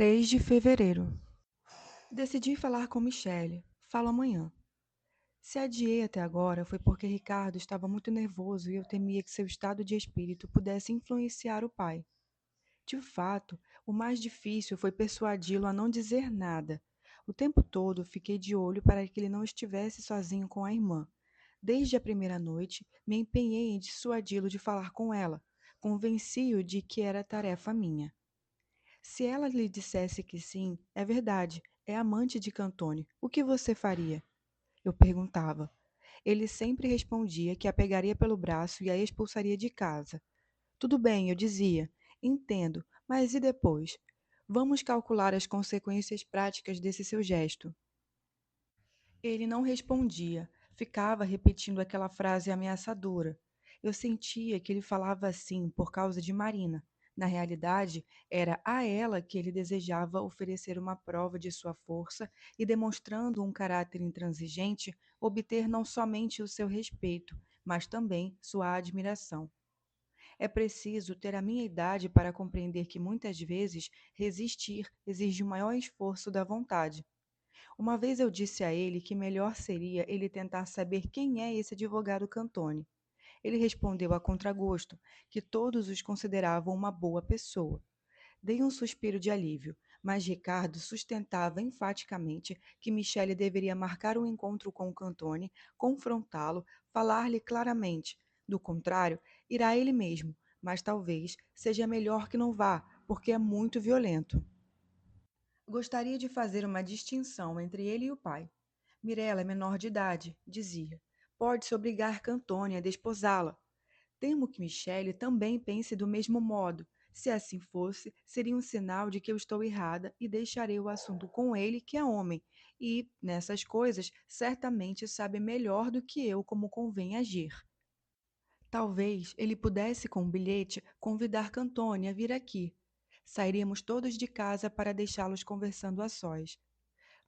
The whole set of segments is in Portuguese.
3 de fevereiro. Decidi falar com Michele. Falo amanhã. Se adiei até agora foi porque Ricardo estava muito nervoso e eu temia que seu estado de espírito pudesse influenciar o pai. De fato, o mais difícil foi persuadi-lo a não dizer nada. O tempo todo fiquei de olho para que ele não estivesse sozinho com a irmã. Desde a primeira noite, me empenhei em dissuadi-lo de falar com ela. Convenci-o de que era tarefa minha. Se ela lhe dissesse que sim, é verdade, é amante de Cantone, o que você faria? Eu perguntava. Ele sempre respondia que a pegaria pelo braço e a expulsaria de casa. Tudo bem, eu dizia. Entendo, mas e depois? Vamos calcular as consequências práticas desse seu gesto. Ele não respondia, ficava repetindo aquela frase ameaçadora. Eu sentia que ele falava assim por causa de Marina. Na realidade, era a ela que ele desejava oferecer uma prova de sua força e, demonstrando um caráter intransigente, obter não somente o seu respeito, mas também sua admiração. É preciso ter a minha idade para compreender que muitas vezes resistir exige o maior esforço da vontade. Uma vez eu disse a ele que melhor seria ele tentar saber quem é esse advogado Cantone. Ele respondeu a contragosto que todos os consideravam uma boa pessoa. Dei um suspiro de alívio, mas Ricardo sustentava enfaticamente que Michele deveria marcar um encontro com o Cantone, confrontá-lo, falar-lhe claramente. Do contrário, irá ele mesmo, mas talvez seja melhor que não vá, porque é muito violento. Gostaria de fazer uma distinção entre ele e o pai. Mirella é menor de idade, dizia. Pode-se obrigar Cantone a desposá-la. Temo que Michele também pense do mesmo modo. Se assim fosse, seria um sinal de que eu estou errada e deixarei o assunto com ele, que é homem, e, nessas coisas, certamente sabe melhor do que eu como convém agir. Talvez ele pudesse, com um bilhete, convidar Cantone a vir aqui. Sairíamos todos de casa para deixá-los conversando a sós.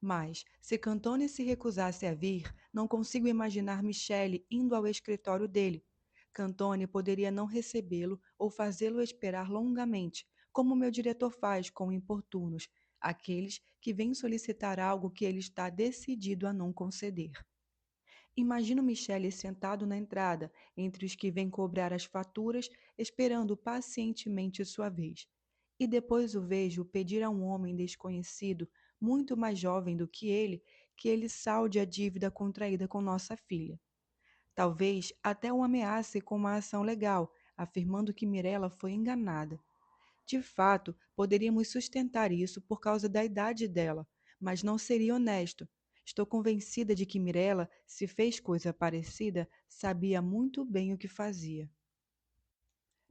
Mas, se Cantone se recusasse a vir, não consigo imaginar Michele indo ao escritório dele. Cantone poderia não recebê-lo ou fazê-lo esperar longamente, como meu diretor faz com importunos, aqueles que vêm solicitar algo que ele está decidido a não conceder. Imagino Michele sentado na entrada, entre os que vêm cobrar as faturas, esperando pacientemente sua vez. E depois o vejo pedir a um homem desconhecido, muito mais jovem do que ele salde a dívida contraída com nossa filha. Talvez até o ameace com uma ação legal, afirmando que Mirella foi enganada. De fato, poderíamos sustentar isso por causa da idade dela, mas não seria honesto. Estou convencida de que Mirella, se fez coisa parecida, sabia muito bem o que fazia.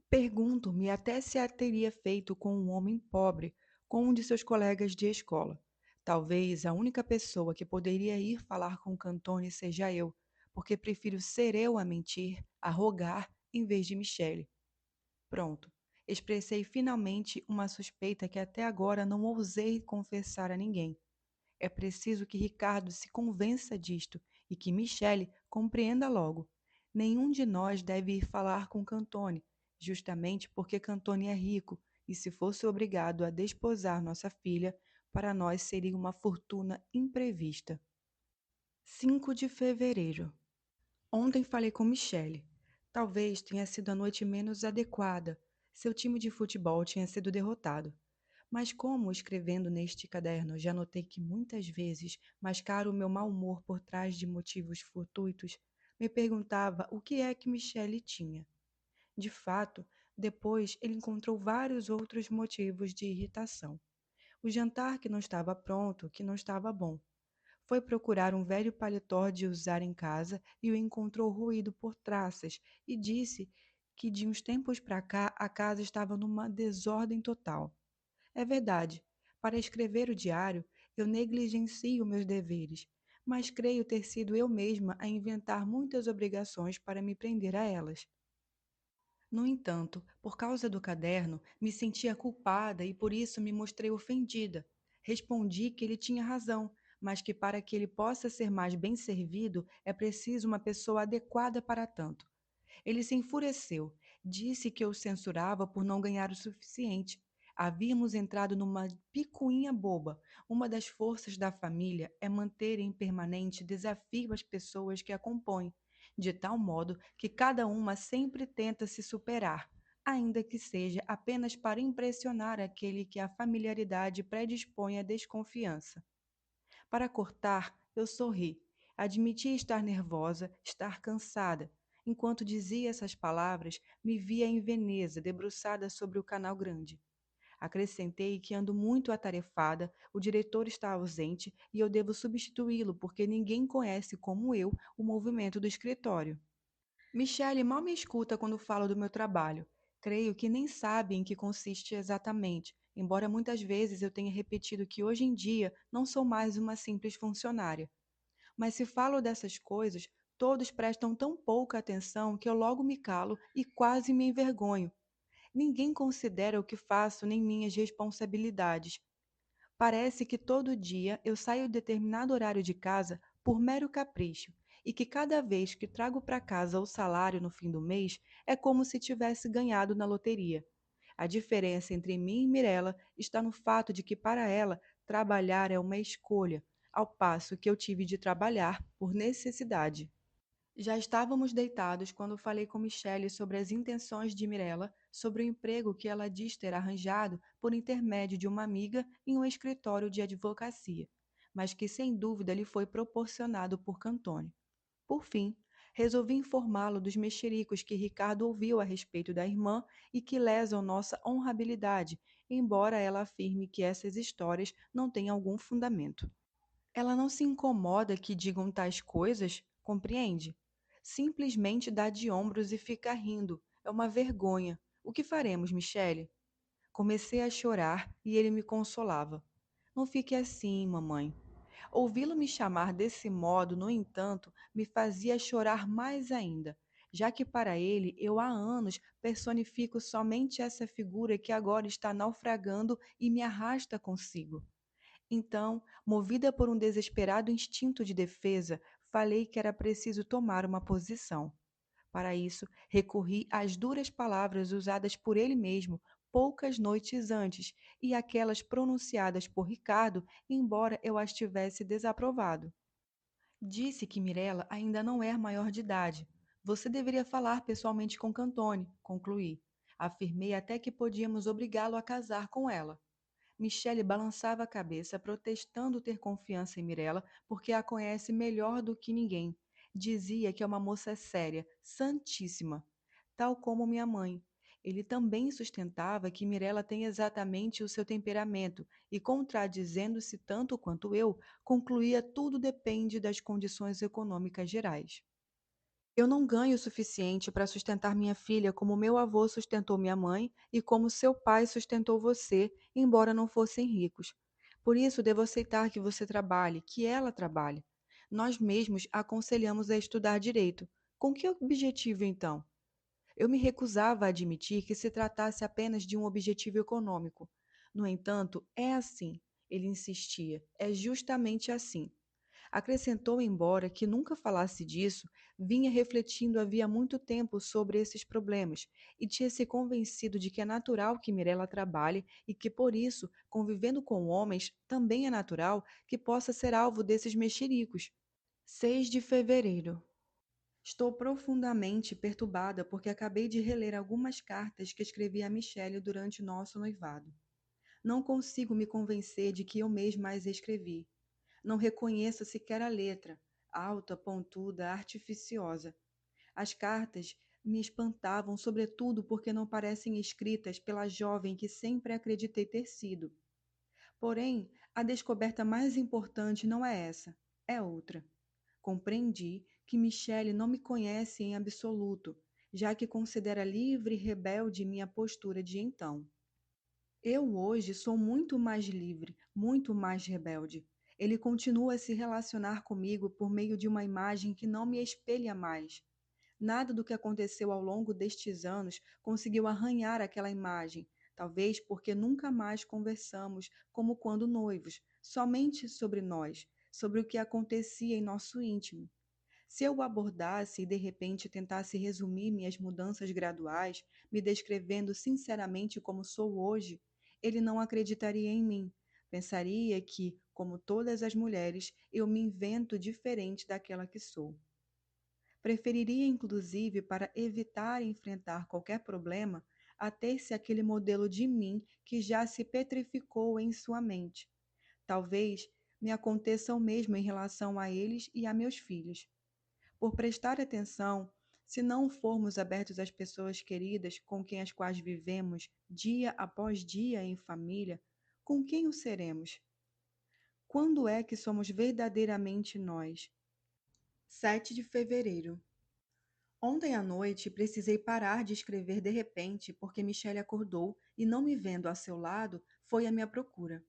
Pergunto-me até se a teria feito com um homem pobre, com um de seus colegas de escola. Talvez a única pessoa que poderia ir falar com Cantone seja eu, porque prefiro ser eu a mentir, a rogar, em vez de Michele. Pronto. Expressei finalmente uma suspeita que até agora não ousei confessar a ninguém. É preciso que Ricardo se convença disto e que Michele compreenda logo. Nenhum de nós deve ir falar com Cantone, justamente porque Cantone é rico e, se fosse obrigado a desposar nossa filha, para nós seria uma fortuna imprevista. 5 de fevereiro. Ontem falei com Michele. Talvez tenha sido a noite menos adequada. Seu time de futebol tinha sido derrotado. Mas como, escrevendo neste caderno, já notei que muitas vezes mascaro o meu mau humor por trás de motivos fortuitos, me perguntava o que é que Michele tinha. De fato, depois ele encontrou vários outros motivos de irritação. O jantar que não estava pronto, que não estava bom. Foi procurar um velho paletó de usar em casa e o encontrou ruído por traças e disse que de uns tempos para cá a casa estava numa desordem total. É verdade, para escrever o diário eu negligencio meus deveres, mas creio ter sido eu mesma a inventar muitas obrigações para me prender a elas. No entanto, por causa do caderno, me sentia culpada e por isso me mostrei ofendida. Respondi que ele tinha razão, mas que para que ele possa ser mais bem servido é preciso uma pessoa adequada para tanto. Ele se enfureceu, disse que eu censurava por não ganhar o suficiente. Havíamos entrado numa picuinha boba. Uma das forças da família é manter em permanente desafio as pessoas que a compõem, de tal modo que cada uma sempre tenta se superar, ainda que seja apenas para impressionar aquele que a familiaridade predispõe à desconfiança. Para cortar, eu sorri. Admiti estar nervosa, estar cansada. Enquanto dizia essas palavras, me via em Veneza, debruçada sobre o Canal Grande. Acrescentei que ando muito atarefada, o diretor está ausente e eu devo substituí-lo porque ninguém conhece como eu o movimento do escritório. Michele mal me escuta quando falo do meu trabalho. Creio que nem sabe em que consiste exatamente, embora muitas vezes eu tenha repetido que hoje em dia não sou mais uma simples funcionária. Mas se falo dessas coisas, todos prestam tão pouca atenção que eu logo me calo e quase me envergonho. Ninguém considera o que faço nem minhas responsabilidades. Parece que todo dia eu saio determinado horário de casa por mero capricho e que cada vez que trago para casa o salário no fim do mês é como se tivesse ganhado na loteria. A diferença entre mim e Mirella está no fato de que para ela trabalhar é uma escolha, ao passo que eu tive de trabalhar por necessidade. Já estávamos deitados quando falei com Michele sobre as intenções de Mirella sobre o emprego que ela diz ter arranjado por intermédio de uma amiga em um escritório de advocacia, mas que sem dúvida lhe foi proporcionado por Cantone. Por fim, resolvi informá-lo dos mexericos que Ricardo ouviu a respeito da irmã e que lesam nossa honrabilidade, embora ela afirme que essas histórias não têm algum fundamento. Ela não se incomoda que digam tais coisas, compreende? Simplesmente dá de ombros e fica rindo. É uma vergonha. O que faremos, Michele? Comecei a chorar e ele me consolava. Não fique assim, mamãe. Ouvi-lo me chamar desse modo, no entanto, me fazia chorar mais ainda, já que para ele eu há anos personifico somente essa figura que agora está naufragando e me arrasta consigo. Então, movida por um desesperado instinto de defesa, falei que era preciso tomar uma posição. Para isso, recorri às duras palavras usadas por ele mesmo poucas noites antes e aquelas pronunciadas por Ricardo, embora eu as tivesse desaprovado. Disse que Mirella ainda não é maior de idade. Você deveria falar pessoalmente com Cantone, concluí. Afirmei até que podíamos obrigá-lo a casar com ela. Michele balançava a cabeça, protestando ter confiança em Mirella, porque a conhece melhor do que ninguém. Dizia que é uma moça séria, santíssima, tal como minha mãe. Ele também sustentava que Mirella tem exatamente o seu temperamento e, contradizendo-se tanto quanto eu, concluía tudo depende das condições econômicas gerais. Eu não ganho o suficiente para sustentar minha filha como meu avô sustentou minha mãe e como seu pai sustentou você, embora não fossem ricos. Por isso, devo aceitar que você trabalhe, que ela trabalhe. Nós mesmos a aconselhamos a estudar direito. Com que objetivo, então? Eu me recusava a admitir que se tratasse apenas de um objetivo econômico. No entanto, é assim, ele insistia, é justamente assim. Acrescentou, embora que nunca falasse disso, vinha refletindo havia muito tempo sobre esses problemas e tinha se convencido de que é natural que Mirella trabalhe e que, por isso, convivendo com homens, também é natural que possa ser alvo desses mexericos. 6 de fevereiro. Estou profundamente perturbada porque acabei de reler algumas cartas que escrevi a Michele durante nosso noivado. Não consigo me convencer de que eu mesma as escrevi. Não reconheço sequer a letra, alta, pontuda, artificiosa. As cartas me espantavam, sobretudo porque não parecem escritas pela jovem que sempre acreditei ter sido. Porém, a descoberta mais importante não é essa, é outra. Compreendi que Michele não me conhece em absoluto, já que considera livre e rebelde minha postura de então. Eu hoje sou muito mais livre, muito mais rebelde. Ele continua a se relacionar comigo por meio de uma imagem que não me espelha mais. Nada do que aconteceu ao longo destes anos conseguiu arranhar aquela imagem, talvez porque nunca mais conversamos como quando noivos, somente sobre nós, sobre o que acontecia em nosso íntimo. Se eu o abordasse e de repente tentasse resumir minhas mudanças graduais, me descrevendo sinceramente como sou hoje, ele não acreditaria em mim. Pensaria que, como todas as mulheres, eu me invento diferente daquela que sou. Preferiria, inclusive, para evitar enfrentar qualquer problema, ater-se àquele modelo de mim que já se petrificou em sua mente. Talvez me aconteça o mesmo em relação a eles e a meus filhos. Por prestar atenção, se não formos abertos às pessoas queridas com quem as quais vivemos dia após dia em família, com quem o seremos? Quando é que somos verdadeiramente nós? 7 de fevereiro. Ontem à noite precisei parar de escrever de repente porque Michele acordou e, não me vendo a seu lado, foi à minha procura.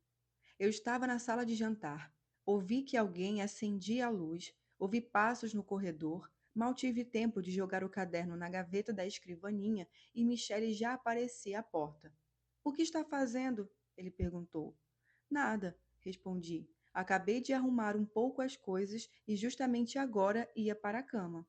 Eu estava na sala de jantar. Ouvi que alguém acendia a luz, ouvi passos no corredor, mal tive tempo de jogar o caderno na gaveta da escrivaninha e Michele já aparecia à porta. O que está fazendo? Ele perguntou. Nada, respondi. Acabei de arrumar um pouco as coisas e justamente agora ia para a cama.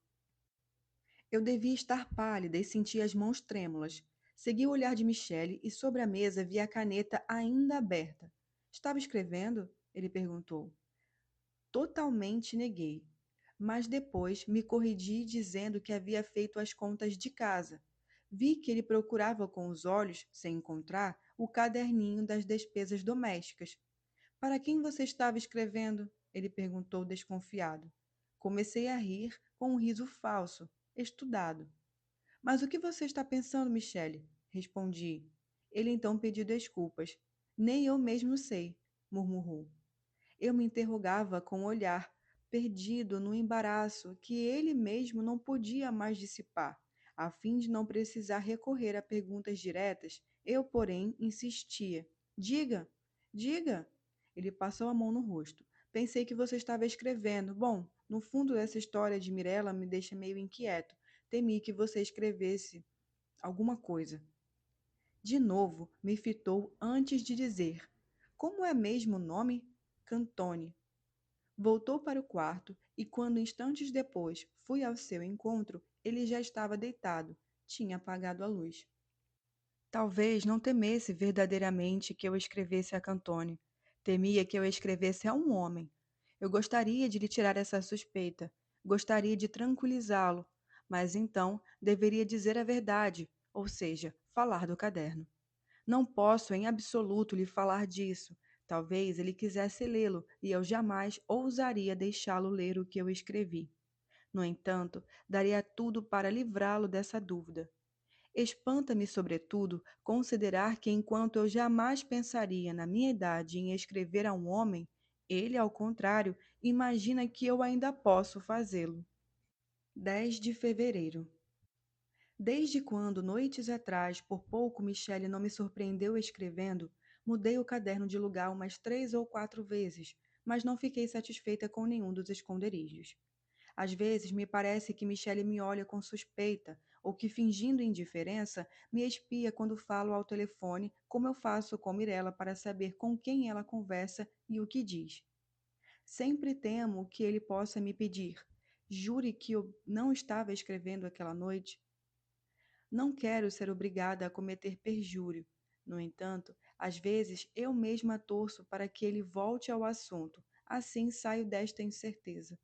Eu devia estar pálida e senti as mãos trêmulas. Segui o olhar de Michele e sobre a mesa vi a caneta ainda aberta. Estava escrevendo? Ele perguntou. Totalmente neguei. Mas depois me corrigi dizendo que havia feito as contas de casa. Vi que ele procurava com os olhos, sem encontrar, o caderninho das despesas domésticas. Para quem você estava escrevendo? Ele perguntou desconfiado. Comecei a rir com um riso falso, estudado. Mas o que você está pensando, Michele? Respondi. Ele então pediu desculpas. Nem eu mesmo sei, murmurou. Eu me interrogava com o olhar, perdido no embaraço que ele mesmo não podia mais dissipar. A fim de não precisar recorrer a perguntas diretas, eu, porém, insistia. Diga, diga. Ele passou a mão no rosto. Pensei que você estava escrevendo. Bom, no fundo, essa história de Mirella me deixa meio inquieto. Temi que você escrevesse alguma coisa. De novo, me fitou antes de dizer: Como é mesmo o nome? Cantone. Voltou para o quarto e, quando instantes depois fui ao seu encontro, ele já estava deitado, tinha apagado a luz. Talvez não temesse verdadeiramente que eu escrevesse a Cantone. Temia que eu escrevesse a um homem. Eu gostaria de lhe tirar essa suspeita, gostaria de tranquilizá-lo, mas então deveria dizer a verdade, ou seja, falar do caderno. Não posso em absoluto lhe falar disso. Talvez ele quisesse lê-lo e eu jamais ousaria deixá-lo ler o que eu escrevi. No entanto, daria tudo para livrá-lo dessa dúvida. Espanta-me, sobretudo, considerar que, enquanto eu jamais pensaria na minha idade em escrever a um homem, ele, ao contrário, imagina que eu ainda posso fazê-lo. 10 de fevereiro. Desde quando, noites atrás, por pouco Michele não me surpreendeu escrevendo, mudei o caderno de lugar umas 3 ou 4 vezes, mas não fiquei satisfeita com nenhum dos esconderijos. Às vezes me parece que Michele me olha com suspeita, ou que, fingindo indiferença, me espia quando falo ao telefone, como eu faço com Mirella para saber com quem ela conversa e o que diz. Sempre temo que ele possa me pedir: Jure que eu não estava escrevendo aquela noite. Não quero ser obrigada a cometer perjúrio. No entanto, às vezes eu mesma torço para que ele volte ao assunto, assim saio desta incerteza.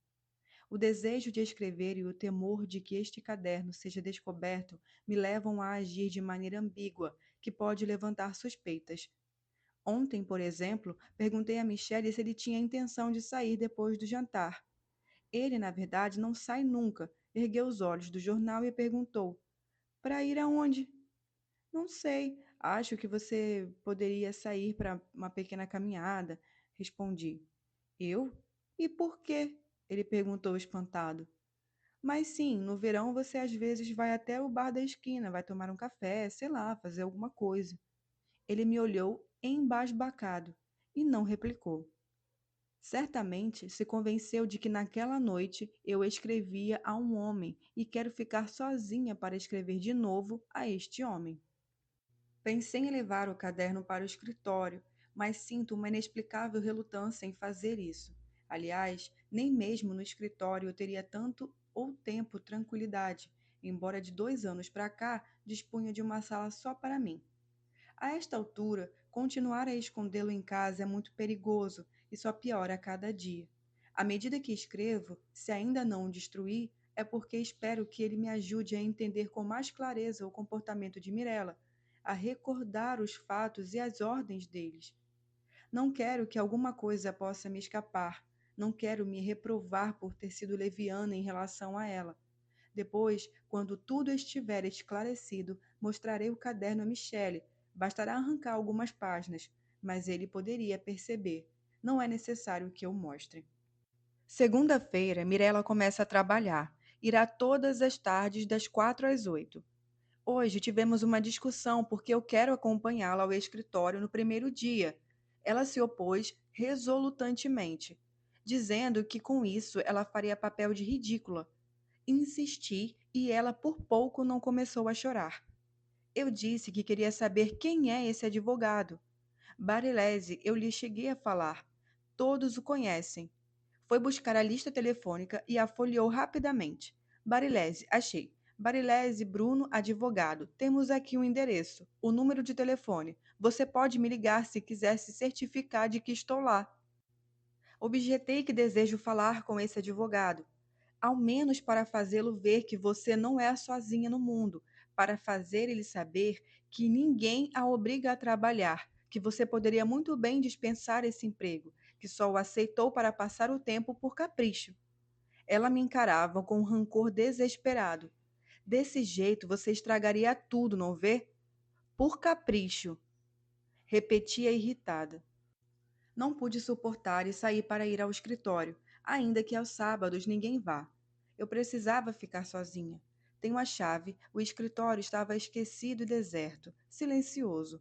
O desejo de escrever e o temor de que este caderno seja descoberto me levam a agir de maneira ambígua, que pode levantar suspeitas. Ontem, por exemplo, perguntei a Michele se ele tinha intenção de sair depois do jantar. Ele, na verdade, não sai nunca. Ergueu os olhos do jornal e perguntou: Para ir aonde? Não sei. Acho que você poderia sair para uma pequena caminhada, respondi. Eu? E por quê? Ele perguntou espantado. Mas sim, no verão você às vezes vai até o bar da esquina, vai tomar um café, sei lá, fazer alguma coisa. Ele me olhou embasbacado e não replicou. Certamente se convenceu de que naquela noite eu escrevia a um homem e quero ficar sozinha para escrever de novo a este homem. Pensei em levar o caderno para o escritório, mas sinto uma inexplicável relutância em fazer isso. Aliás, nem mesmo no escritório eu teria tanto ou tempo tranquilidade, embora de 2 anos para cá dispunha de uma sala só para mim. A esta altura, Continuar a escondê-lo em casa é muito perigoso e só piora a cada dia. À medida que escrevo, se ainda não o destruir, é porque espero que ele me ajude a entender com mais clareza o comportamento de Mirella, a recordar os fatos e as ordens deles. Não quero que alguma coisa possa me escapar. Não quero me reprovar por ter sido leviana em relação a ela. Depois, quando tudo estiver esclarecido, mostrarei o caderno a Michele. Bastará arrancar algumas páginas, mas ele poderia perceber. Não é necessário que eu mostre. Segunda-feira, Mirella começa a trabalhar. Irá todas as tardes das 4 às 8. Hoje tivemos uma discussão porque eu quero acompanhá-la ao escritório no primeiro dia. Ela se opôs resolutantemente, dizendo que com isso ela faria papel de ridícula. Insisti e ela por pouco não começou a chorar. Eu disse que queria saber quem é esse advogado. Barilese, eu lhe cheguei a falar. Todos o conhecem. Foi buscar a lista telefônica e a folheou rapidamente. Barilese, achei. Barilese Bruno, advogado. Temos aqui um endereço, o número de telefone. Você pode me ligar se quiser se certificar de que estou lá. Objetei que desejo falar com esse advogado, ao menos para fazê-lo ver que você não é sozinha no mundo, para fazer ele saber que ninguém a obriga a trabalhar, que você poderia muito bem dispensar esse emprego, que só o aceitou para passar o tempo por capricho. Ela me encarava com um rancor desesperado. Desse jeito você estragaria tudo, não vê? Por capricho, repetia irritada. Não pude suportar e saí para ir ao escritório, ainda que aos sábados ninguém vá. Eu precisava ficar sozinha. Tenho a chave, o escritório estava esquecido e deserto, silencioso.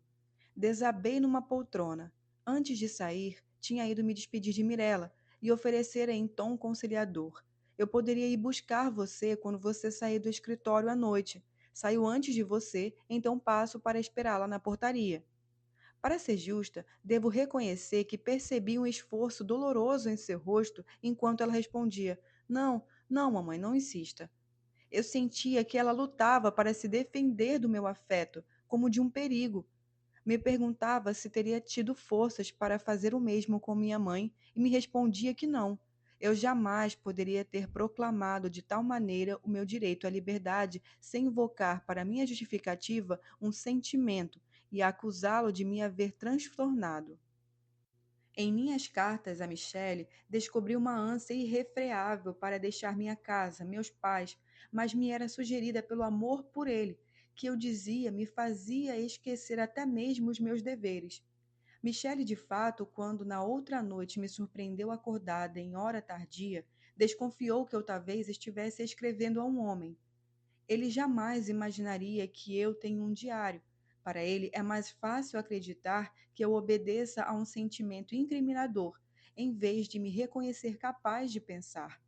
Desabei numa poltrona. Antes de sair, tinha ido me despedir de Mirella e oferecer em tom conciliador. Eu poderia ir buscar você quando você sair do escritório à noite. Saio antes de você, então passo para esperá-la na portaria. Para ser justa, devo reconhecer que percebi um esforço doloroso em seu rosto enquanto ela respondia: Não, não, mamãe, não insista. Eu sentia que ela lutava para se defender do meu afeto, como de um perigo. Me perguntava se teria tido forças para fazer o mesmo com minha mãe e me respondia que não. Eu jamais poderia ter proclamado de tal maneira o meu direito à liberdade sem invocar para minha justificativa um sentimento e acusá-lo de me haver transtornado. Em minhas cartas a Michele, descobri uma ânsia irrefreável para deixar minha casa, meus pais, mas me era sugerida pelo amor por ele, que eu dizia me fazia esquecer até mesmo os meus deveres. Michele, de fato, quando na outra noite me surpreendeu acordada em hora tardia, desconfiou que eu talvez estivesse escrevendo a um homem. Ele jamais imaginaria que eu tenho um diário. Para ele é mais fácil acreditar que eu obedeça a um sentimento incriminador, em vez de me reconhecer capaz de pensar.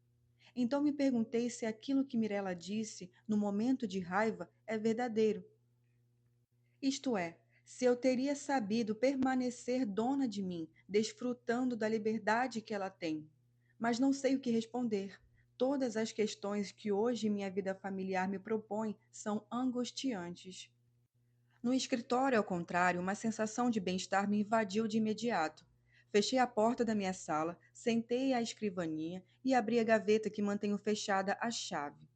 Então me perguntei se aquilo que Mirella disse no momento de raiva é verdadeiro. Isto é, se eu teria sabido permanecer dona de mim, desfrutando da liberdade que ela tem. Mas não sei o que responder. Todas as questões que hoje minha vida familiar me propõe são angustiantes. No escritório, ao contrário, uma sensação de bem-estar me invadiu de imediato. Fechei a porta da minha sala, sentei à escrivaninha e abri a gaveta que mantenho fechada à chave.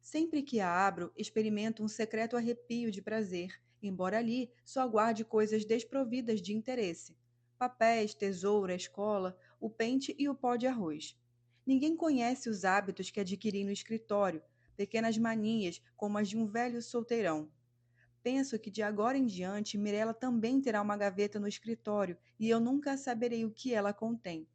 Sempre que a abro, experimento um secreto arrepio de prazer, embora ali só guarde coisas desprovidas de interesse. Papéis, tesoura, escola, o pente e o pó de arroz. Ninguém conhece os hábitos que adquiri no escritório, pequenas manias como as de um velho solteirão. Penso que de agora em diante Mirella também terá uma gaveta no escritório e eu nunca saberei o que ela contém.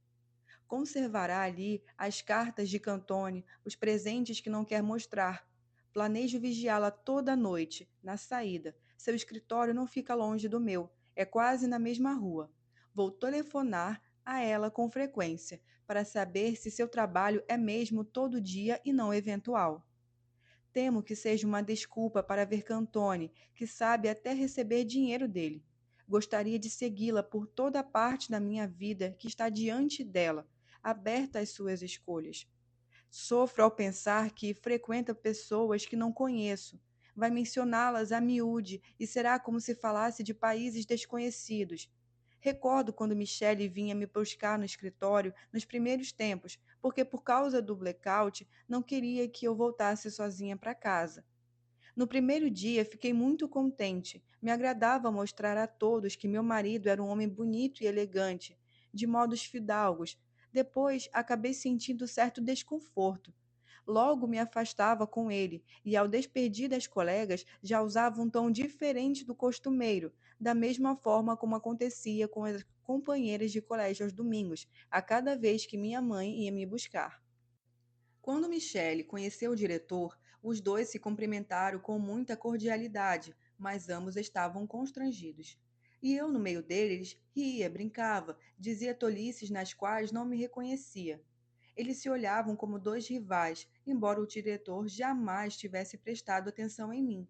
Conservará ali as cartas de Cantone, os presentes que não quer mostrar. Planejo vigiá-la toda a noite, na saída. Seu escritório não fica longe do meu, é quase na mesma rua. Vou telefonar a ela com frequência, para saber se seu trabalho é mesmo todo dia e não eventual. Temo que seja uma desculpa para ver Cantone, que sabe até receber dinheiro dele. Gostaria de segui-la por toda a parte da minha vida que está diante dela, aberta às suas escolhas. Sofro ao pensar que frequenta pessoas que não conheço. Vai mencioná-las a miúde e será como se falasse de países desconhecidos. Recordo quando Michele vinha me buscar no escritório nos primeiros tempos, porque por causa do blackout não queria que eu voltasse sozinha para casa. No primeiro dia fiquei muito contente. Me agradava mostrar a todos que meu marido era um homem bonito e elegante, de modos fidalgos. Depois acabei sentindo certo desconforto. Logo me afastava com ele, e ao despedir das colegas já usava um tom diferente do costumeiro, da mesma forma como acontecia com as companheiras de colégio aos domingos, a cada vez que minha mãe ia me buscar. Quando Michele conheceu o diretor, os dois se cumprimentaram com muita cordialidade, mas ambos estavam constrangidos. E eu, no meio deles, ria, brincava, dizia tolices nas quais não me reconhecia. Eles se olhavam como dois rivais, embora o diretor jamais tivesse prestado atenção em mim.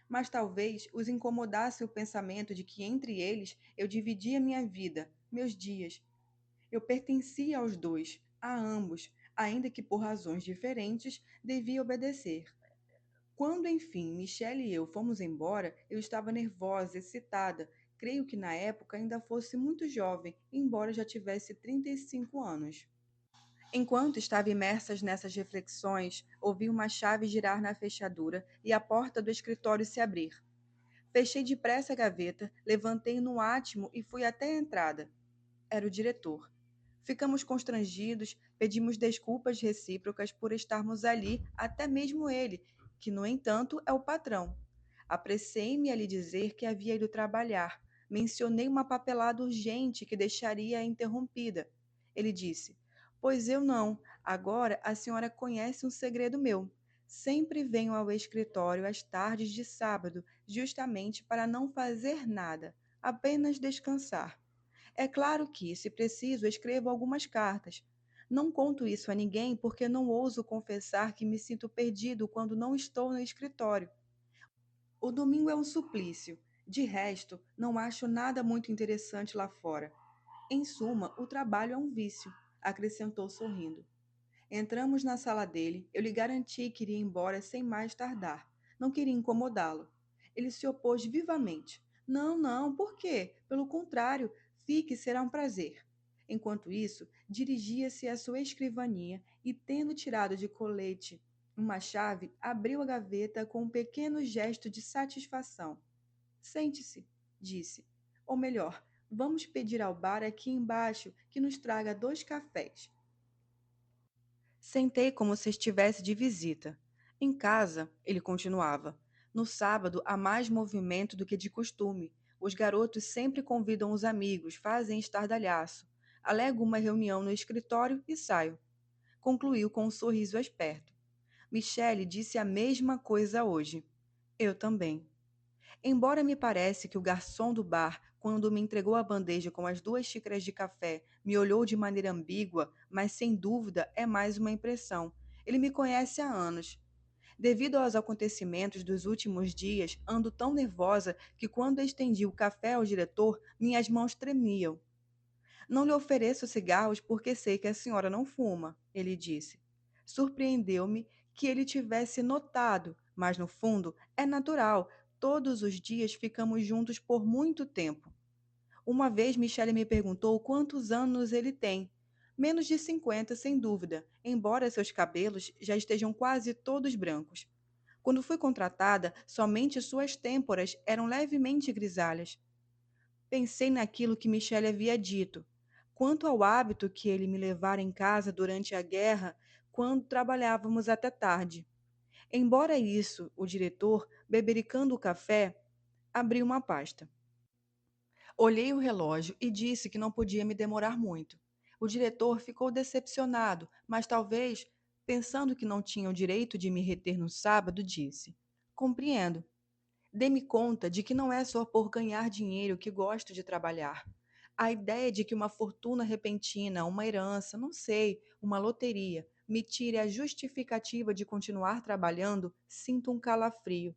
Mas talvez os incomodasse o pensamento de que entre eles eu dividia minha vida, meus dias. Eu pertencia aos dois, a ambos, ainda que por razões diferentes devia obedecer. Quando, enfim, Michelle e eu fomos embora, eu estava nervosa, excitada. Creio que na época ainda fosse muito jovem, embora já tivesse 35 anos. Enquanto estava imersas nessas reflexões, ouvi uma chave girar na fechadura e a porta do escritório se abrir. Fechei depressa a gaveta, levantei no átimo e fui até a entrada. Era o diretor. Ficamos constrangidos, pedimos desculpas recíprocas por estarmos ali, até mesmo ele, que, no entanto, é o patrão. Apressei-me a lhe dizer que havia ido trabalhar. Mencionei uma papelada urgente que deixaria interrompida. Ele disse: Pois eu não. Agora a senhora conhece um segredo meu. Sempre venho ao escritório às tardes de sábado, justamente para não fazer nada, apenas descansar. É claro que, se preciso, escrevo algumas cartas. Não conto isso a ninguém porque não ouso confessar que me sinto perdido quando não estou no escritório. O domingo é um suplício. De resto, não acho nada muito interessante lá fora. Em suma, o trabalho é um vício, acrescentou sorrindo. Entramos na sala dele. Eu lhe garanti que iria embora sem mais tardar. Não queria incomodá-lo. Ele se opôs vivamente. Não, não, por quê? Pelo contrário, fique, será um prazer. Enquanto isso, dirigia-se à sua escrivaninha e, tendo tirado de colete uma chave, abriu a gaveta com um pequeno gesto de satisfação. Sente-se, disse. Ou melhor, vamos pedir ao bar aqui embaixo que nos traga 2 cafés. Sentei como se estivesse de visita. Em casa, ele continuava. No sábado há mais movimento do que de costume. Os garotos sempre convidam os amigos, fazem estardalhaço. Alego uma reunião no escritório e saio. Concluiu com um sorriso esperto. Michele disse a mesma coisa hoje. Eu também. Embora me parece que o garçom do bar, quando me entregou a bandeja com as 2 xícaras de café, me olhou de maneira ambígua, mas sem dúvida é mais uma impressão. Ele me conhece há anos. Devido aos acontecimentos dos últimos dias, ando tão nervosa que quando estendi o café ao diretor, minhas mãos tremiam. Não lhe ofereço cigarros porque sei que a senhora não fuma, ele disse. Surpreendeu-me que ele tivesse notado, mas no fundo é natural. Todos os dias ficamos juntos por muito tempo. Uma vez Michele me perguntou quantos anos ele tem. Menos de 50, sem dúvida, embora seus cabelos já estejam quase todos brancos. Quando fui contratada, somente suas têmporas eram levemente grisalhas. Pensei naquilo que Michele havia dito. Quanto ao hábito que ele me levara em casa durante a guerra, quando trabalhávamos até tarde. Embora isso, o diretor, bebericando o café, abriu uma pasta. Olhei o relógio e disse que não podia me demorar muito. O diretor ficou decepcionado, mas talvez, pensando que não tinha o direito de me reter no sábado, disse: Compreendo. Dê-me conta de que não é só por ganhar dinheiro que gosto de trabalhar. A ideia de que uma fortuna repentina, uma herança, não sei, uma loteria, me tire a justificativa de continuar trabalhando, sinto um calafrio.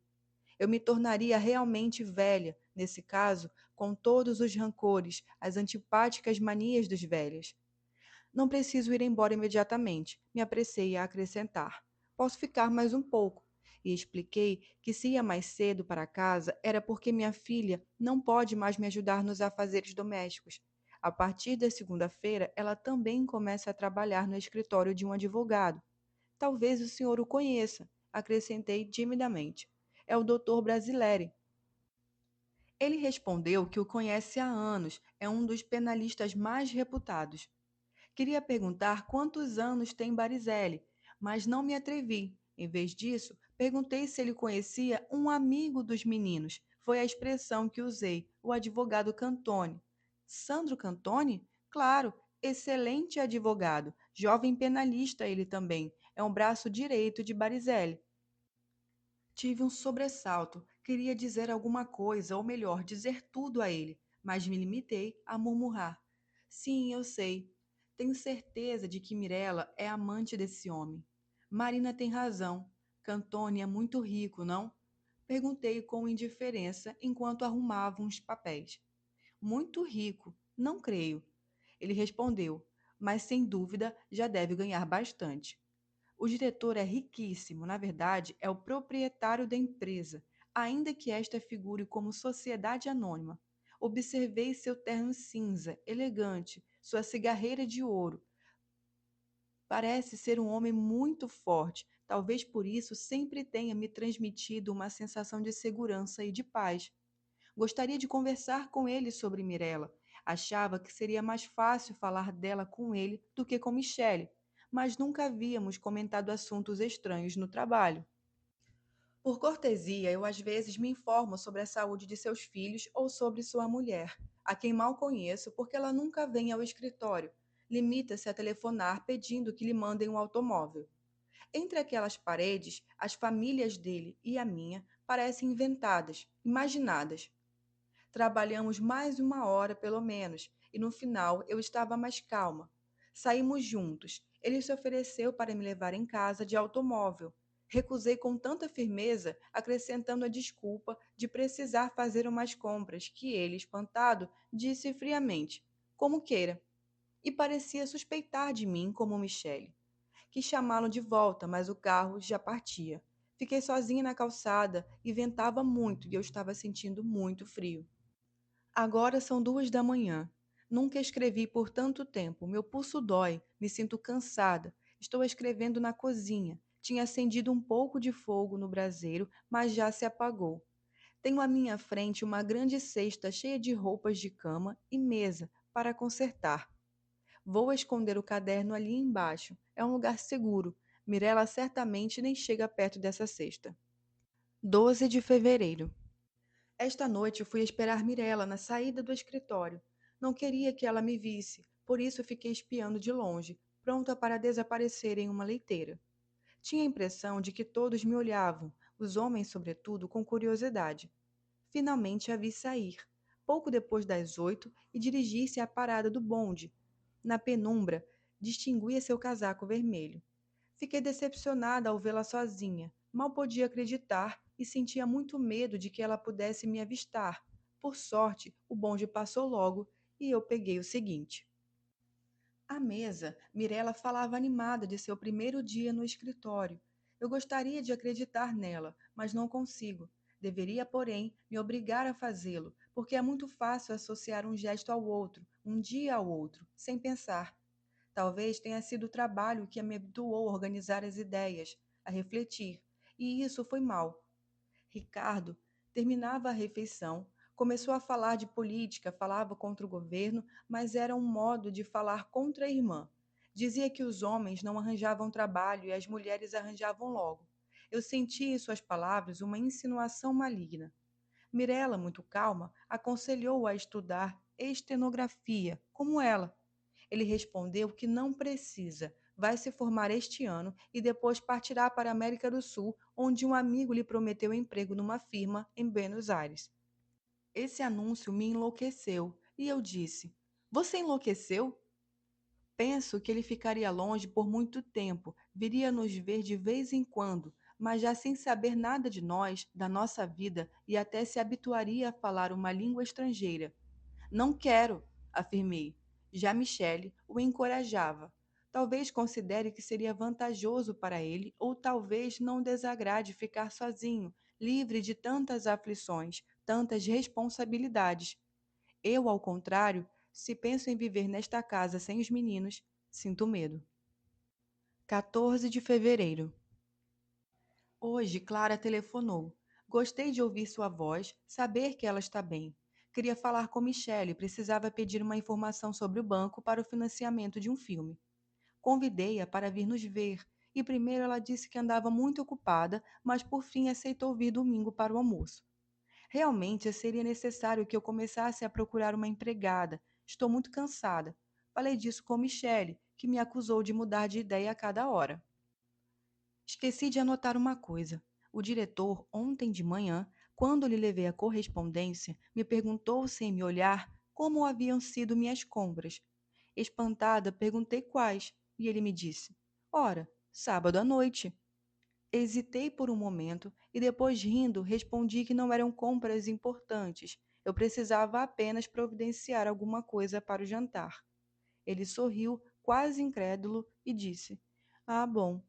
Eu me tornaria realmente velha, nesse caso, com todos os rancores, as antipáticas manias dos velhos. Não preciso ir embora imediatamente, me apressei a acrescentar. Posso ficar mais um pouco. e expliquei que se ia mais cedo para casa era porque minha filha não pode mais me ajudar nos afazeres domésticos. A partir da segunda-feira, ela também começa a trabalhar no escritório de um advogado. Talvez o senhor o conheça, acrescentei timidamente. É o doutor Brasileri. Ele respondeu que o conhece há anos, é um dos penalistas mais reputados. Queria perguntar quantos anos tem Barizelli, mas não me atrevi. Em vez disso, perguntei se ele conhecia um amigo dos meninos. Foi a expressão que usei, o advogado Cantone. Sandro Cantone? Claro, excelente advogado, jovem penalista ele também, é um braço direito de Barizelli. Tive um sobressalto, queria dizer alguma coisa, ou melhor, dizer tudo a ele, mas me limitei a murmurar. Sim, eu sei. Tenho certeza de que Mirella é amante desse homem. Marina tem razão. Cantone é muito rico, não? Perguntei com indiferença enquanto arrumava uns papéis. Muito rico, não creio. Ele respondeu, mas sem dúvida já deve ganhar bastante. O diretor é riquíssimo, na verdade, é o proprietário da empresa, ainda que esta figure como sociedade anônima. Observei seu terno cinza, elegante, sua cigarreira de ouro. Parece ser um homem muito forte, talvez por isso sempre tenha me transmitido uma sensação de segurança e de paz. Gostaria de conversar com ele sobre Mirella. Achava que seria mais fácil falar dela com ele do que com Michele, mas nunca havíamos comentado assuntos estranhos no trabalho. Por cortesia, eu às vezes me informo sobre a saúde de seus filhos ou sobre sua mulher, a quem mal conheço porque ela nunca vem ao escritório. Limita-se a telefonar pedindo que lhe mandem um automóvel. Entre aquelas paredes, as famílias dele e a minha parecem inventadas, imaginadas. Trabalhamos mais uma hora, pelo menos, e no final eu estava mais calma. Saímos juntos. Ele se ofereceu para me levar em casa de automóvel. Recusei com tanta firmeza, acrescentando a desculpa de precisar fazer umas compras, que ele, espantado, disse friamente: Como queira. E parecia suspeitar de mim como Michele. Quis chamá-lo de volta, mas o carro já partia. Fiquei sozinha na calçada e ventava muito e eu estava sentindo muito frio. Agora são 2 da manhã. Nunca escrevi por tanto tempo. Meu pulso dói, me sinto cansada. Estou escrevendo na cozinha. Tinha acendido um pouco de fogo no braseiro, mas já se apagou. Tenho à minha frente uma grande cesta cheia de roupas de cama e mesa para consertar. Vou esconder o caderno ali embaixo. É um lugar seguro. Mirella certamente nem chega perto dessa cesta. 12 de fevereiro. Esta noite fui esperar Mirella na saída do escritório. Não queria que ela me visse, por isso fiquei espiando de longe, pronta para desaparecer em uma leiteira. Tinha a impressão de que todos me olhavam, os homens, sobretudo, com curiosidade. Finalmente a vi sair, pouco depois das 8, e dirigir-se à parada do bonde. Na penumbra, distinguia seu casaco vermelho. Fiquei decepcionada ao vê-la sozinha. Mal podia acreditar e sentia muito medo de que ela pudesse me avistar. Por sorte, o bonde passou logo e eu peguei o seguinte. À mesa, Mirella falava animada de seu primeiro dia no escritório. Eu gostaria de acreditar nela, mas não consigo. Deveria, porém, me obrigar a fazê-lo, porque é muito fácil associar um gesto ao outro, um dia ao outro, sem pensar. Talvez tenha sido o trabalho que me habituou a organizar as ideias, a refletir, e isso foi mal. Ricardo terminava a refeição, começou a falar de política, falava contra o governo, mas era um modo de falar contra a irmã. Dizia que os homens não arranjavam trabalho e as mulheres arranjavam logo. Eu senti em suas palavras uma insinuação maligna. Mirella, muito calma, aconselhou-o a estudar estenografia, como ela. Ele respondeu que não precisa, vai se formar este ano e depois partirá para a América do Sul, onde um amigo lhe prometeu emprego numa firma em Buenos Aires. Esse anúncio me enlouqueceu e eu disse: Você enlouqueceu? Penso que ele ficaria longe por muito tempo, viria nos ver de vez em quando, mas já sem saber nada de nós, da nossa vida, e até se habituaria a falar uma língua estrangeira. Não quero, afirmei. Já Michele o encorajava. Talvez considere que seria vantajoso para ele, ou talvez não desagrade ficar sozinho, livre de tantas aflições, tantas responsabilidades. Eu, ao contrário, se penso em viver nesta casa sem os meninos, sinto medo. 14 de fevereiro. Hoje, Clara telefonou. Gostei de ouvir sua voz, saber que ela está bem. Queria falar com Michele, precisava pedir uma informação sobre o banco para o financiamento de um filme. Convidei-a para vir nos ver, e primeiro ela disse que andava muito ocupada, mas por fim aceitou vir domingo para o almoço. Realmente seria necessário que eu começasse a procurar uma empregada. Estou muito cansada. Falei disso com Michele, que me acusou de mudar de ideia a cada hora. Esqueci de anotar uma coisa. O diretor, ontem de manhã, quando lhe levei a correspondência, me perguntou sem me olhar como haviam sido minhas compras. Espantada, perguntei quais, e ele me disse: Ora, sábado à noite. Hesitei por um momento e depois, rindo, respondi que não eram compras importantes. Eu precisava apenas providenciar alguma coisa para o jantar. Ele sorriu, quase incrédulo, e disse: Ah, bom.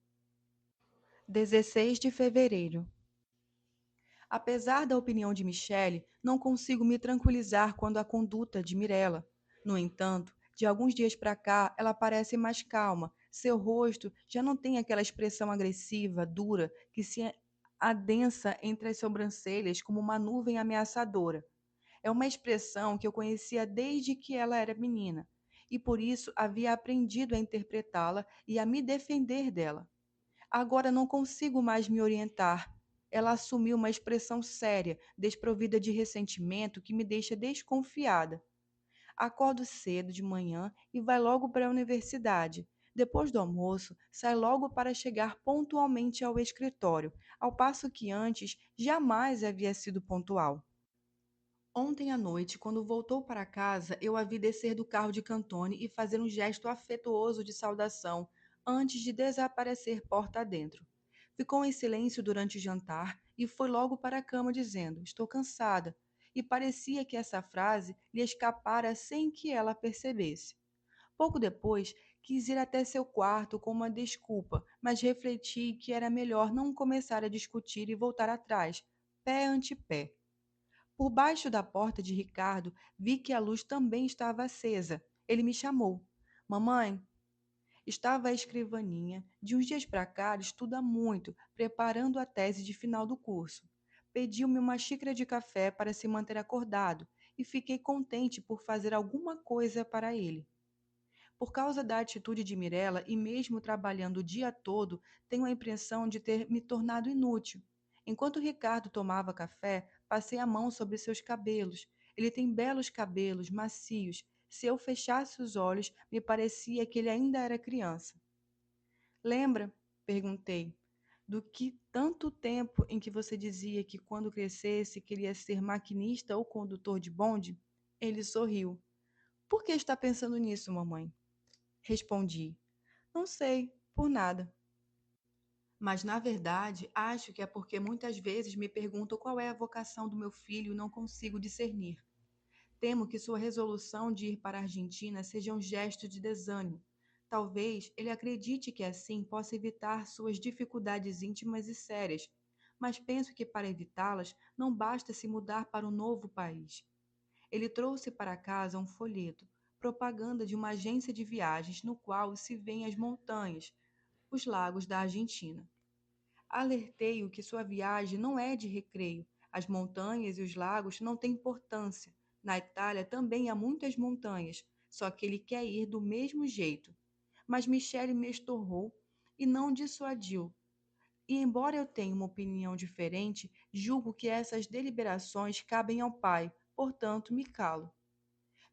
16 de fevereiro. Apesar da opinião de Michele, não consigo me tranquilizar quando a conduta de Mirella. No entanto, de alguns dias para cá, ela parece mais calma. Seu rosto já não tem aquela expressão agressiva, dura, que se adensa entre as sobrancelhas como uma nuvem ameaçadora. É uma expressão que eu conhecia desde que ela era menina, e por isso havia aprendido a interpretá-la e a me defender dela. Agora não consigo mais me orientar. Ela assumiu uma expressão séria, desprovida de ressentimento, que me deixa desconfiada. Acordo cedo de manhã e vai logo para a universidade. Depois do almoço, sai logo para chegar pontualmente ao escritório, ao passo que antes jamais havia sido pontual. Ontem à noite, quando voltou para casa, eu a vi descer do carro de Cantone e fazer um gesto afetuoso de saudação, antes de desaparecer porta adentro. Ficou em silêncio durante o jantar e foi logo para a cama dizendo: Estou cansada. E parecia que essa frase lhe escapara sem que ela percebesse. Pouco depois, quis ir até seu quarto com uma desculpa, mas refleti que era melhor não começar a discutir e voltar atrás, pé ante pé. Por baixo da porta de Ricardo, vi que a luz também estava acesa. Ele me chamou. Mamãe, estava à escrivaninha. De uns dias para cá, estuda muito, preparando a tese de final do curso. Pediu-me uma xícara de café para se manter acordado e fiquei contente por fazer alguma coisa para ele. Por causa da atitude de Mirella e mesmo trabalhando o dia todo, tenho a impressão de ter me tornado inútil. Enquanto Ricardo tomava café, passei a mão sobre seus cabelos. Ele tem belos cabelos, macios. Se eu fechasse os olhos, me parecia que ele ainda era criança. Lembra? Perguntei. Do que tanto tempo em que você dizia que quando crescesse queria ser maquinista ou condutor de bonde? Ele sorriu. Por que está pensando nisso, mamãe? Respondi: Não sei, por nada. Mas, na verdade, acho que é porque muitas vezes me pergunto qual é a vocação do meu filho e não consigo discernir. Temo que sua resolução de ir para a Argentina seja um gesto de desânimo. Talvez ele acredite que assim possa evitar suas dificuldades íntimas e sérias, mas penso que para evitá-las não basta se mudar para um novo país. Ele trouxe para casa um folheto, propaganda de uma agência de viagens no qual se vêem as montanhas, os lagos da Argentina. Alertei-o que sua viagem não é de recreio. As montanhas e os lagos não têm importância. Na Itália também há muitas montanhas, só que ele quer ir do mesmo jeito. Mas Michele me estorrou e não dissuadiu. E embora eu tenha uma opinião diferente, julgo que essas deliberações cabem ao pai, portanto me calo.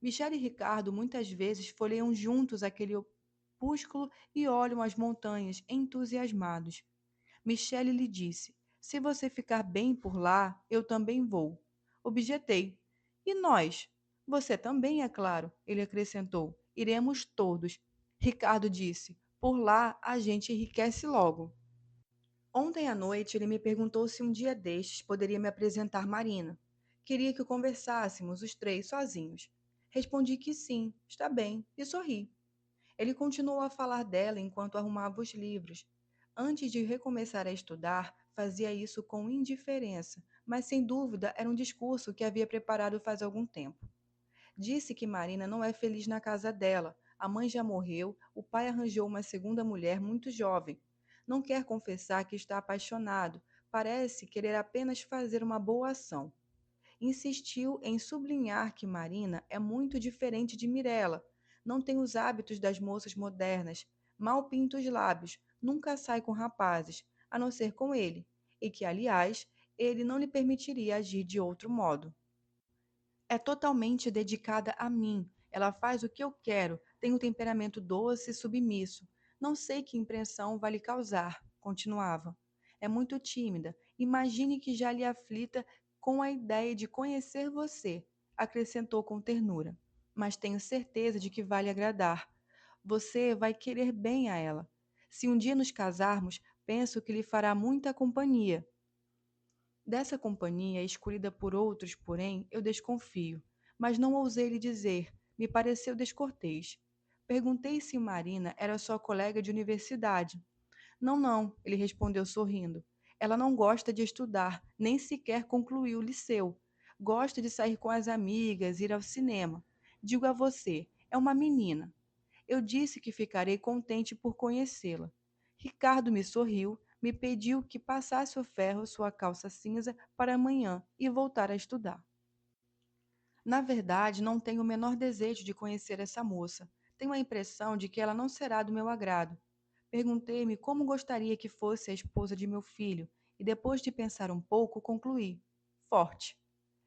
Michele e Ricardo muitas vezes folheiam juntos aquele opúsculo e olham as montanhas, entusiasmados. Michele lhe disse: Se você ficar bem por lá, eu também vou. Objetei. E nós? Você também, é claro, ele acrescentou. Iremos todos. Ricardo disse: Por lá a gente enriquece logo. Ontem à noite ele me perguntou se um dia destes poderia me apresentar Marina. Queria que conversássemos os três sozinhos. Respondi que sim, está bem, e sorri. Ele continuou a falar dela enquanto arrumava os livros. Antes de recomeçar a estudar, fazia isso com indiferença, mas sem dúvida era um discurso que havia preparado faz algum tempo. Disse que Marina não é feliz na casa dela. A mãe já morreu, o pai arranjou uma segunda mulher muito jovem. Não quer confessar que está apaixonado, parece querer apenas fazer uma boa ação. Insistiu em sublinhar que Marina é muito diferente de Mirella. Não tem os hábitos das moças modernas, mal pinta os lábios, nunca sai com rapazes, a não ser com ele, e que, aliás, ele não lhe permitiria agir de outro modo. É totalmente dedicada a mim. Ela faz o que eu quero, tem um temperamento doce e submisso. Não sei que impressão vai lhe causar, continuava. É muito tímida. Imagine que já lhe aflita com a ideia de conhecer você, acrescentou com ternura. Mas tenho certeza de que vai lhe agradar. Você vai querer bem a ela. Se um dia nos casarmos, penso que lhe fará muita companhia. Dessa companhia, escolhida por outros, porém, eu desconfio, mas não ousei lhe dizer, me pareceu descortês. Perguntei se Marina era sua colega de universidade. Não, não, ele respondeu sorrindo. Ela não gosta de estudar, nem sequer concluiu o liceu. Gosta de sair com as amigas, ir ao cinema. Digo a você, é uma menina. Eu disse que ficarei contente por conhecê-la. Ricardo me sorriu, me pediu que passasse o ferro sua calça cinza para amanhã e voltar a estudar. Na verdade, não tenho o menor desejo de conhecer essa moça. Tenho a impressão de que ela não será do meu agrado. Perguntei-me como gostaria que fosse a esposa de meu filho e, depois de pensar um pouco, concluí: forte.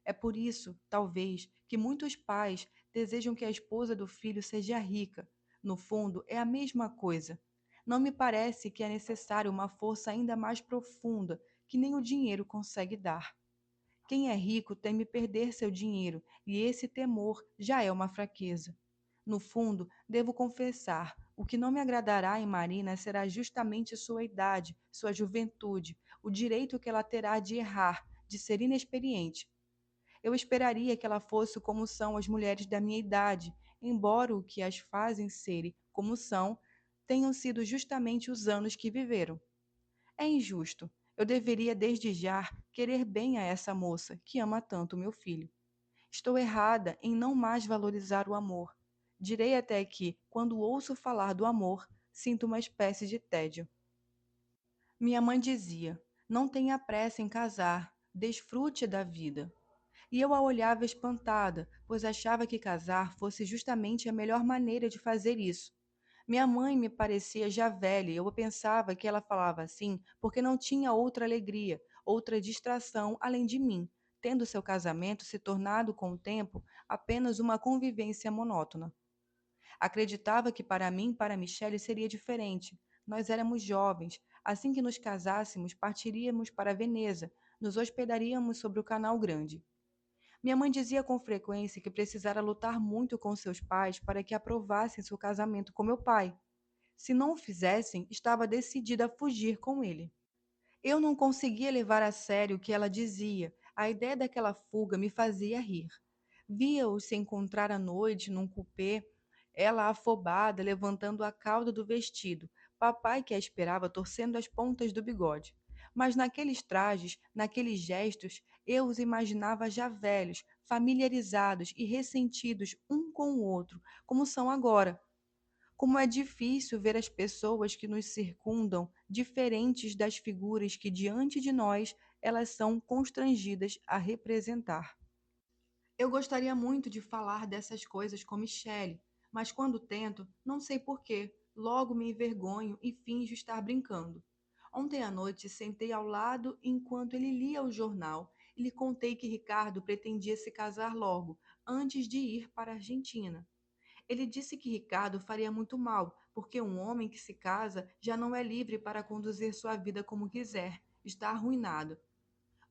É por isso, talvez, que muitos pais desejam que a esposa do filho seja rica. No fundo, é a mesma coisa. Não me parece que é necessário uma força ainda mais profunda que nem o dinheiro consegue dar. Quem é rico teme perder seu dinheiro, e esse temor já é uma fraqueza. No fundo, devo confessar, o que não me agradará em Marina será justamente sua idade, sua juventude, o direito que ela terá de errar, de ser inexperiente. Eu esperaria que ela fosse como são as mulheres da minha idade, embora o que as fazem serem como são tenham sido justamente os anos que viveram. É injusto. Eu deveria desde já querer bem a essa moça que ama tanto meu filho. Estou errada em não mais valorizar o amor. Direi até que, quando ouço falar do amor, sinto uma espécie de tédio. Minha mãe dizia: não tenha pressa em casar, desfrute da vida. E eu a olhava espantada, pois achava que casar fosse justamente a melhor maneira de fazer isso. Minha mãe me parecia já velha e eu pensava que ela falava assim porque não tinha outra alegria, outra distração além de mim, tendo seu casamento se tornado com o tempo apenas uma convivência monótona. Acreditava que para mim e para Michele seria diferente. Nós éramos jovens. Assim que nos casássemos, partiríamos para Veneza, nos hospedaríamos sobre o Canal Grande. Minha mãe dizia com frequência que precisara lutar muito com seus pais para que aprovassem seu casamento com meu pai. Se não o fizessem, estava decidida a fugir com ele. Eu não conseguia levar a sério o que ela dizia. A ideia daquela fuga me fazia rir. Via-os se encontrar à noite num coupé, ela afobada, levantando a cauda do vestido, papai que a esperava torcendo as pontas do bigode. Mas naqueles trajes, naqueles gestos, eu os imaginava já velhos, familiarizados e ressentidos um com o outro, como são agora. Como é difícil ver as pessoas que nos circundam diferentes das figuras que diante de nós elas são constrangidas a representar. Eu gostaria muito de falar dessas coisas com Michele, mas quando tento, não sei por quê, logo me envergonho e finjo estar brincando. Ontem à noite sentei ao lado enquanto ele lia o jornal e lhe contei que Ricardo pretendia se casar logo, antes de ir para a Argentina. Ele disse que Ricardo faria muito mal, porque um homem que se casa já não é livre para conduzir sua vida como quiser, está arruinado.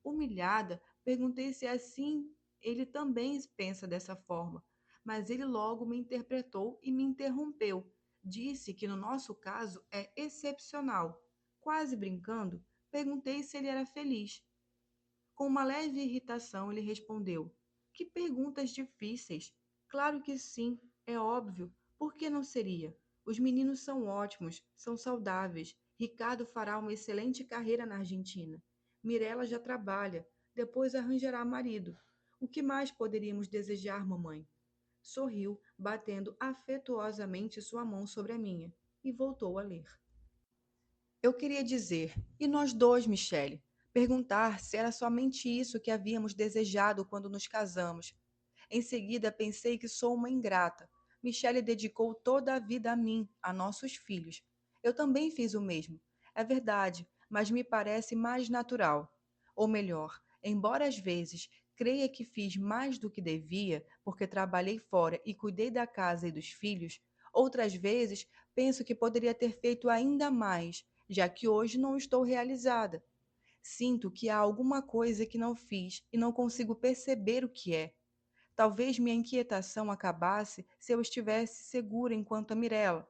Humilhada, perguntei se assim ele também pensa dessa forma, mas ele logo me interpretou e me interrompeu. Disse que no nosso caso é excepcional. Quase brincando, perguntei se ele era feliz. Com uma leve irritação, ele respondeu: que perguntas difíceis! Claro que sim, é óbvio. Por que não seria? Os meninos são ótimos, são saudáveis. Ricardo fará uma excelente carreira na Argentina. Mirella já trabalha, depois arranjará marido. O que mais poderíamos desejar, mamãe? Sorriu, batendo afetuosamente sua mão sobre a minha, e voltou a ler. Eu queria dizer, e nós dois, Michele? Perguntar se era somente isso que havíamos desejado quando nos casamos. Em seguida, pensei que sou uma ingrata. Michele dedicou toda a vida a mim, a nossos filhos. Eu também fiz o mesmo. É verdade, mas me parece mais natural. Ou melhor, embora às vezes creia que fiz mais do que devia, porque trabalhei fora e cuidei da casa e dos filhos, outras vezes penso que poderia ter feito ainda mais, já que hoje não estou realizada. Sinto que há alguma coisa que não fiz e não consigo perceber o que é. Talvez minha inquietação acabasse se eu estivesse segura enquanto a Mirella.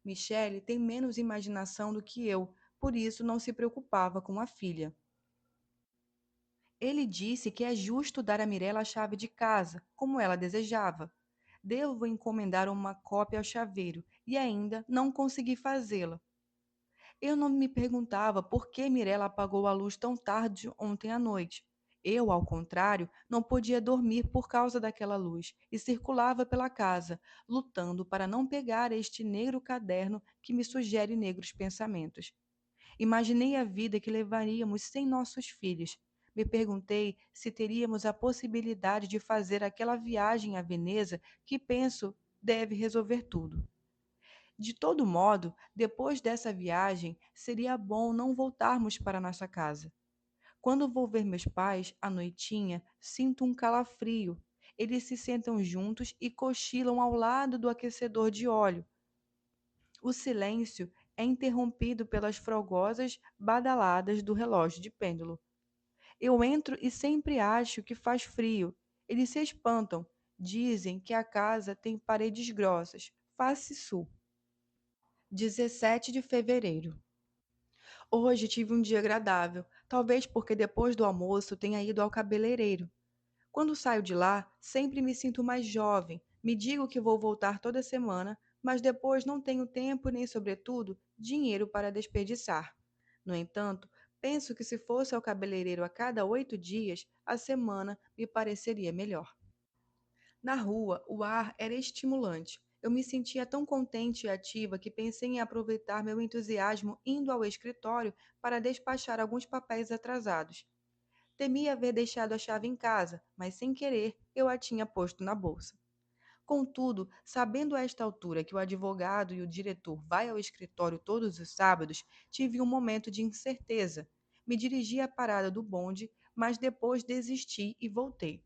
Michele tem menos imaginação do que eu, por isso não se preocupava com a filha. Ele disse que é justo dar a Mirella a chave de casa, como ela desejava. Devo encomendar uma cópia ao chaveiro e ainda não consegui fazê-la. Eu não me perguntava por que Mirella apagou a luz tão tarde ontem à noite. Eu, ao contrário, não podia dormir por causa daquela luz e circulava pela casa, lutando para não pegar este negro caderno que me sugere negros pensamentos. Imaginei a vida que levaríamos sem nossos filhos. Me perguntei se teríamos a possibilidade de fazer aquela viagem a Veneza que penso deve resolver tudo. De todo modo, depois dessa viagem, seria bom não voltarmos para nossa casa. Quando vou ver meus pais, à noitinha, sinto um calafrio. Eles se sentam juntos e cochilam ao lado do aquecedor de óleo. O silêncio é interrompido pelas fogosas badaladas do relógio de pêndulo. Eu entro e sempre acho que faz frio. Eles se espantam. Dizem que a casa tem paredes grossas, face sul. 17 de fevereiro. Hoje tive um dia agradável, talvez porque depois do almoço tenha ido ao cabeleireiro. Quando saio de lá, sempre me sinto mais jovem. Me digo que vou voltar toda semana, mas depois não tenho tempo nem, sobretudo, dinheiro para desperdiçar. No entanto, penso que se fosse ao cabeleireiro a cada 8 dias, a semana me pareceria melhor. Na rua, o ar era estimulante. Eu me sentia tão contente e ativa que pensei em aproveitar meu entusiasmo indo ao escritório para despachar alguns papéis atrasados. Temia haver deixado a chave em casa, mas sem querer eu a tinha posto na bolsa. Contudo, sabendo a esta altura que o advogado e o diretor vai ao escritório todos os sábados, tive um momento de incerteza. Me dirigi à parada do bonde, mas depois desisti e voltei.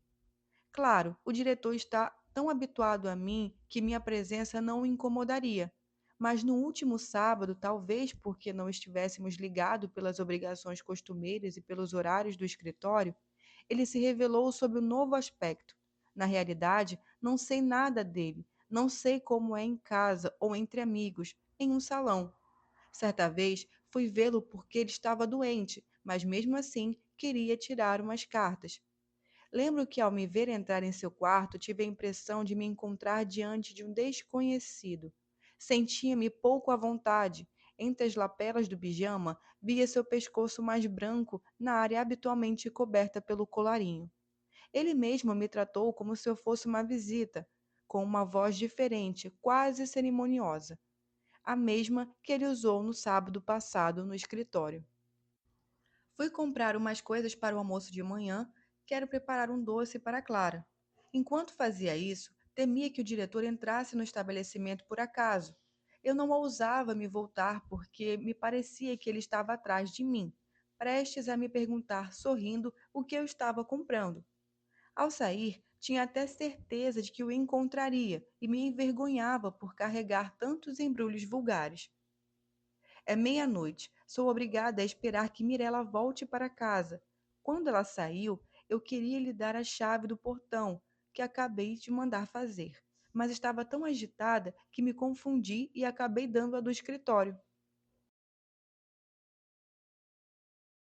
Claro, o diretor está tão habituado a mim que minha presença não o incomodaria. Mas no último sábado, talvez porque não estivéssemos ligados pelas obrigações costumeiras e pelos horários do escritório, ele se revelou sob um novo aspecto. Na realidade, não sei nada dele, não sei como é em casa ou entre amigos, em um salão. Certa vez fui vê-lo porque ele estava doente, mas mesmo assim queria tirar umas cartas. Lembro que, ao me ver entrar em seu quarto, tive a impressão de me encontrar diante de um desconhecido. Sentia-me pouco à vontade. Entre as lapelas do pijama, via seu pescoço mais branco na área habitualmente coberta pelo colarinho. Ele mesmo me tratou como se eu fosse uma visita, com uma voz diferente, quase cerimoniosa, a mesma que ele usou no sábado passado no escritório. Fui comprar umas coisas para o almoço de manhã, quero preparar um doce para Clara. Enquanto fazia isso, temia que o diretor entrasse no estabelecimento por acaso. Eu não ousava me voltar porque me parecia que ele estava atrás de mim, prestes a me perguntar, sorrindo, o que eu estava comprando. Ao sair, tinha até certeza de que o encontraria e me envergonhava por carregar tantos embrulhos vulgares. É meia-noite. Sou obrigada a esperar que Mirella volte para casa. Quando ela saiu, eu queria lhe dar a chave do portão, que acabei de mandar fazer. Mas estava tão agitada que me confundi e acabei dando a do escritório.